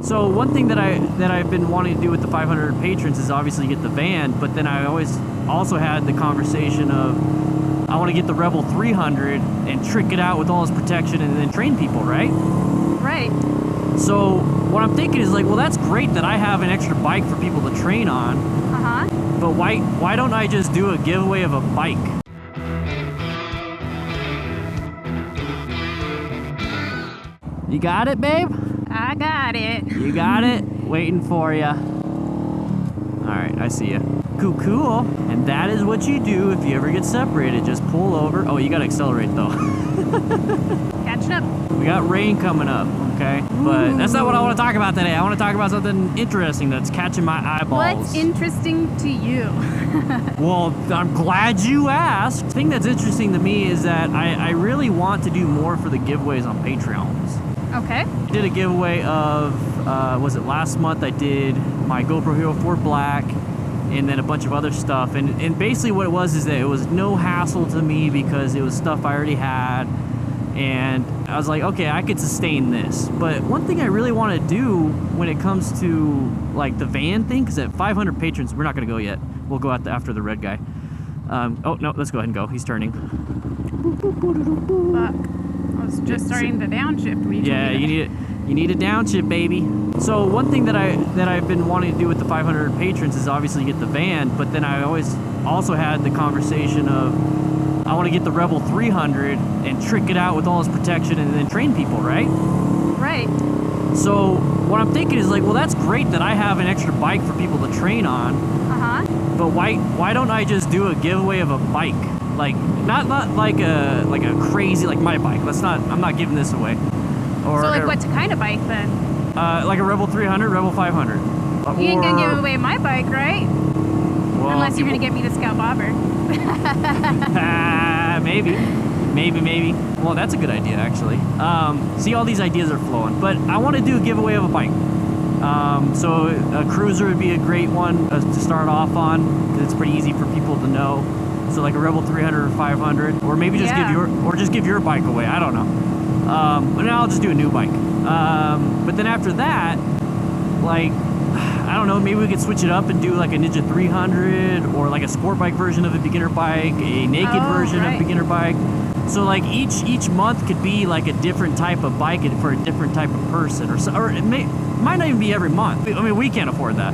So one thing that I've been wanting to do with the 500 patrons is obviously get the van, but then I always also had the conversation of I want to get the Rebel 300 and trick it out with all its protection and then train people, right? Right. So what I'm thinking is like, well, that's great that I have an extra bike for people to train on. Uh-huh. But why don't I just do a giveaway of a bike? You got it, babe? I got it. You got it? Waiting for you. All right, I see you. Cool. And that is what you do if you ever get separated. Just pull over. Oh, you got to accelerate, though. Catching up. We got rain coming up, okay? But that's not what I want to talk about today. I want to talk about something interesting that's catching my eyeballs. What's interesting to you? Well, I'm glad you asked. The thing that's interesting to me is that I really want to do more for the giveaways on Patreons. Okay. I did a giveaway of, was it last month? I did my GoPro Hero 4 Black and then a bunch of other stuff. And basically what it was is that it was no hassle to me because it was stuff I already had. And I was like, okay, I could sustain this. But one thing I really want to do when it comes to like the van thing, because at 500 patrons, we're not going to go yet. We'll go out after the red guy. Oh, no, let's go ahead and go. He's turning. Fuck. I was just starting to downshift. Yeah, you need a downshift, baby. So one thing that I've been wanting to do with the 500 patrons is obviously get the van, but then I always also had the conversation of I want to get the Rebel 300 and trick it out with all its protection and then train people, right? Right. So what I'm thinking is like, well, that's great that I have an extra bike for people to train on. Uh-huh. But why don't I just do a giveaway of a bike? Like not like a crazy like my bike. I'm not giving this away. So like what kind of bike then? Like a Rebel 300, Rebel 500. You ain't gonna give away my bike, right? Well, unless you're gonna get me to Scout Bobber. Maybe. Well, that's a good idea, actually. See, all these ideas are flowing. But I want to do a giveaway of a bike. So a cruiser would be a great one to start off on, because it's pretty easy for people to know. So like a Rebel 300 or 500, or maybe just give your bike away. I don't know. But now I'll just do a new bike. But then after that, like, I don't know, maybe we could switch it up and do like a Ninja 300 or like a sport bike version of a beginner bike, a naked version of a beginner bike. So like each month could be like a different type of bike for a different type of person, or it might not even be every month. I mean, we can't afford that.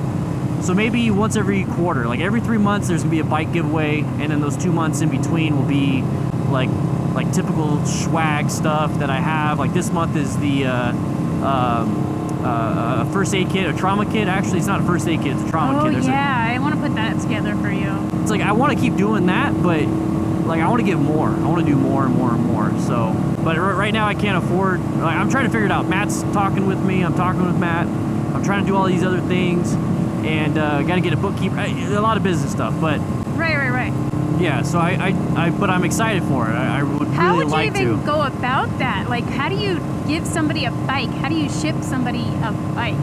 So maybe once every quarter, like every 3 months, there's gonna be a bike giveaway, and then those 2 months in between will be like typical swag stuff that I have. Like this month is the first aid kit, a trauma kit. Actually, it's not a first aid kit; it's a trauma kit. I want to put that together for you. It's like I want to keep doing that, but like I want to give more. I want to do more and more and more. So, but right now I can't afford. Like, I'm trying to figure it out. Matt's talking with me. I'm talking with Matt. I'm trying to do all these other things, and got to get a bookkeeper. A lot of business stuff, but right. Yeah, so but I'm excited for it. I would How really would you like to. even go about that? Like, how do you give somebody a bike? How do you ship somebody a bike?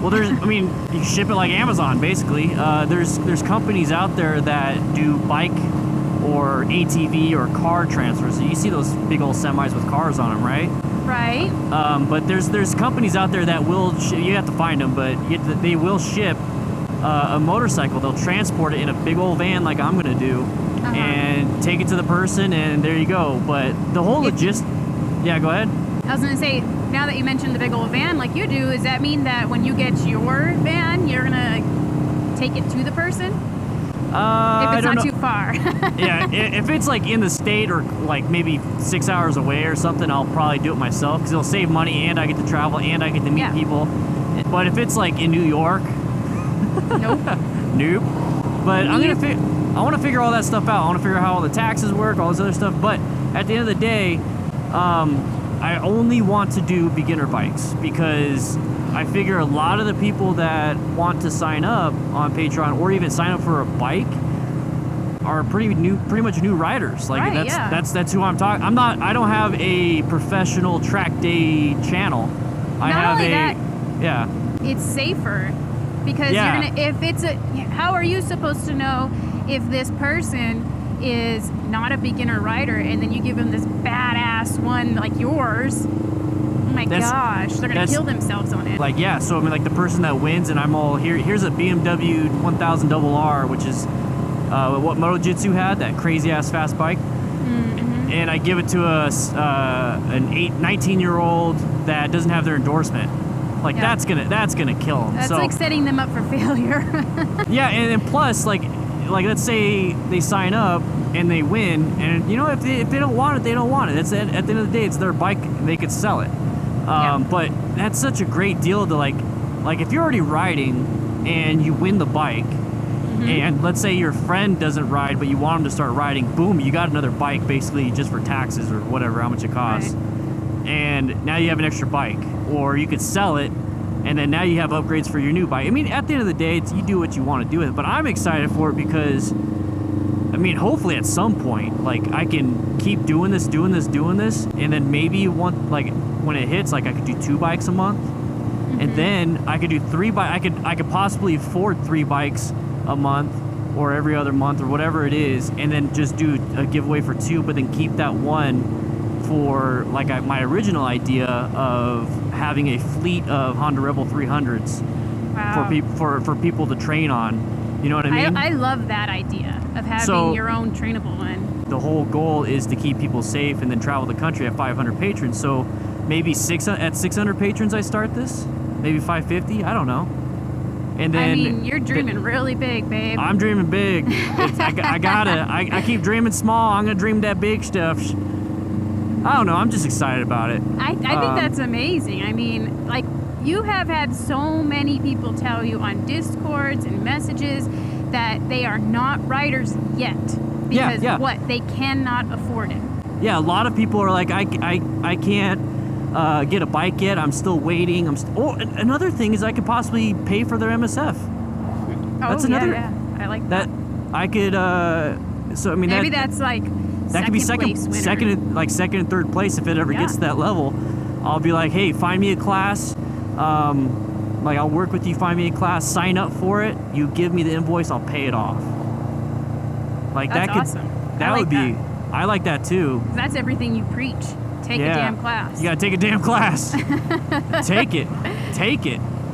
Well, you can ship it like Amazon, basically. There's companies out there that do bike or ATV or car transfers. So you see those big old semis with cars on them, right? Right. But there's companies out there that will. You have to find them, but they will ship a motorcycle. They'll transport it in a big old van like I'm gonna do. And take it to the person, and there you go. But the whole yeah, go ahead. I was gonna say, now that you mentioned the big old van like you do, does that mean that when you get your van, you're gonna take it to the person? If it's not too far. Yeah, if it's like in the state or like maybe 6 hours away or something, I'll probably do it myself because it'll save money and I get to travel and I get to meet people. But if it's like in New York, nope. But I want to figure all that stuff out. I want to figure out how all the taxes work, all this other stuff. But at the end of the day, I only want to do beginner bikes because I figure a lot of the people that want to sign up on Patreon or even sign up for a bike are pretty much new riders. Like that's who I'm talking. I don't have a professional track day channel. It's safer because how are you supposed to know if this person is not a beginner rider and then you give them this badass one like yours? my gosh, they're gonna kill themselves on it. Like, yeah, so I mean, like the person that wins, and I'm all here's a BMW 1000 RR, which is what Moto Jitsu had, that crazy ass fast bike. And I give it to an 19-year-old that doesn't have their endorsement. Like, that's gonna kill them. That's like setting them up for failure. Yeah, and plus, like let's say they sign up and they win, and you know, if they don't want it, they don't want it. It's at the end of the day, it's their bike, and they could sell it. But that's such a great deal to like if you're already riding and you win the bike, and let's say your friend doesn't ride, but you want him to start riding, boom, you got another bike basically just for taxes or whatever, how much it costs. Right. And now you have an extra bike, or you could sell it, and then now you have upgrades for your new bike. I mean, at the end of the day, you do what you want to do with it, but I'm excited for it because, I mean, hopefully at some point, like, I can keep doing this, and then maybe when it hits, like, I could do 2 bikes a month, and then I could do 3 bikes. I could possibly afford 3 bikes a month or every other month or whatever it is, and then just do a giveaway for 2, but then keep that one for like my original idea of having a fleet of Honda Rebel 300s for people to train on. You know what I mean? I love that idea of having your own trainable one. The whole goal is to keep people safe and then travel the country at 500 patrons. So maybe at 600 patrons I start this, maybe 550. I don't know. And then, I mean, you're dreaming really big, babe. I'm dreaming big. I gotta. I keep dreaming small. I'm gonna dream that big stuff. I don't know. I'm just excited about it. I think that's amazing. I mean, like, you have had so many people tell you on Discords and messages that they are not riders yet because they cannot afford it. Yeah, a lot of people are like, I can't get a bike yet. I'm still waiting. Another thing is I could possibly pay for their MSF. That's another. Yeah. I like that. I could. So I mean, maybe that's like. That could be second and third place if it ever gets to that level. I'll be like, hey, find me a class. Like, I'll work with you, find me a class, sign up for it. You give me the invoice, I'll pay it off. Like, that's awesome. I like that too. That's everything you preach. Take a damn class. You gotta take a damn class. Take it.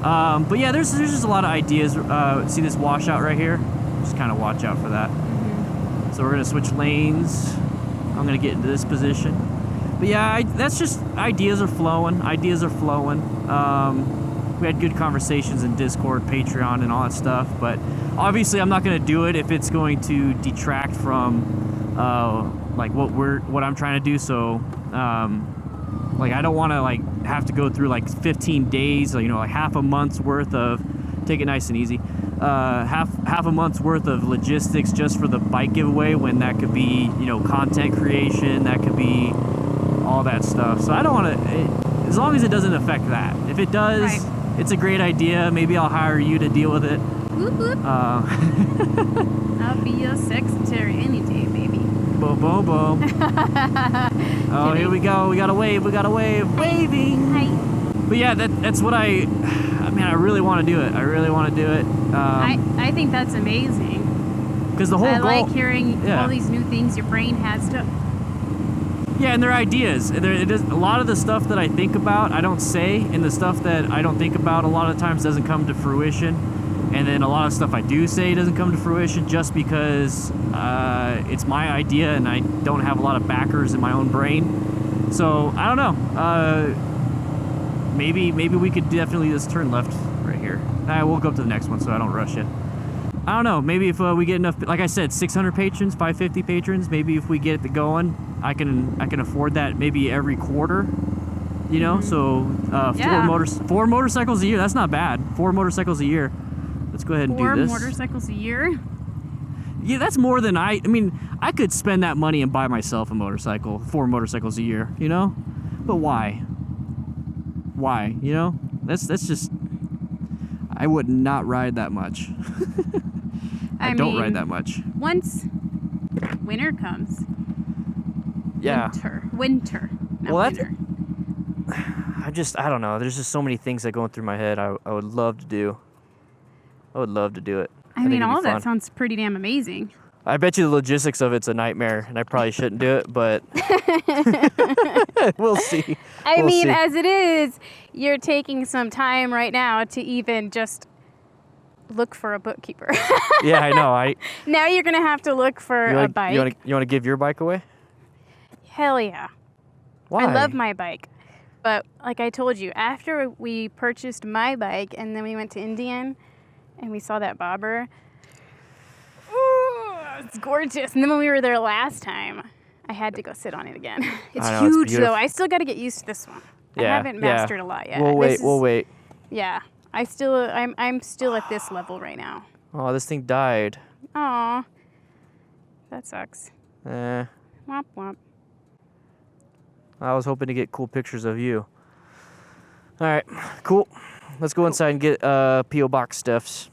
But yeah, there's just a lot of ideas. See this washout right here? Just kind of watch out for that. So we're gonna switch lanes. I'm gonna get into this position. But yeah, that's just, ideas are flowing. We had good conversations in Discord, Patreon, and all that stuff. But obviously, I'm not gonna do it if it's going to detract from like what I'm trying to do. So like, I don't want to like have to go through like 15 days, you know, like half a month's worth of, take it nice and easy. Half a month's worth of logistics just for the bike giveaway, when that could be, you know, content creation, that could be all that stuff. So I don't want to, as long as it doesn't affect that. If it does, it's a great idea. Maybe I'll hire you to deal with it. Whoop, whoop. I'll be your secretary any day, baby. Boom, boom, boom. Oh, here we go. We got a wave. Waving. Hi. But yeah, that's what I really want to do it. I think that's amazing. Because the whole goal, I like hearing all these new things your brain has to. Yeah, and they're ideas. A lot of the stuff that I think about, I don't say, and the stuff that I don't think about a lot of times doesn't come to fruition. And then a lot of stuff I do say doesn't come to fruition just because it's my idea and I don't have a lot of backers in my own brain. So I don't know. Maybe we could definitely just turn left right here. We'll go up to the next one so I don't rush it. I don't know. Maybe if we get enough, like I said, 600 patrons, 550 patrons. Maybe if we get it going, I can afford that maybe every quarter. You know, so 4 motorcycles a year. That's not bad. 4 motorcycles a year. Let's go ahead and do this. 4 motorcycles a year? Yeah, that's more than I mean, I could spend that money and buy myself a motorcycle, 4 motorcycles a year, you know? But why? Why? You know? That's just, I would not ride that much. I don't ride that much. Once winter comes. Yeah. Winter. Not winter. I don't know. There's just so many things that go through my head I would love to do. I would love to do it. I mean, all of that sounds pretty damn amazing. I bet you the logistics of it's a nightmare, and I probably shouldn't do it, but we'll see. I mean, as it is, you're taking some time right now to even just look for a bookkeeper. Yeah, I know. Now you're going to have to look for a bike. You want to give your bike away? Hell yeah. Why? I love my bike. But like I told you, after we purchased my bike and then we went to Indian and we saw that bobber, ooh, it's gorgeous. And then when we were there last time, I had to go sit on it again. It's huge though. I still got to get used to this one. I haven't mastered a lot yet. We'll wait. Yeah. I'm still at this level right now. Oh, this thing died. Aw. That sucks. Eh. Womp womp. I was hoping to get cool pictures of you. All right, cool. Let's go inside and get P.O. Box stuffs.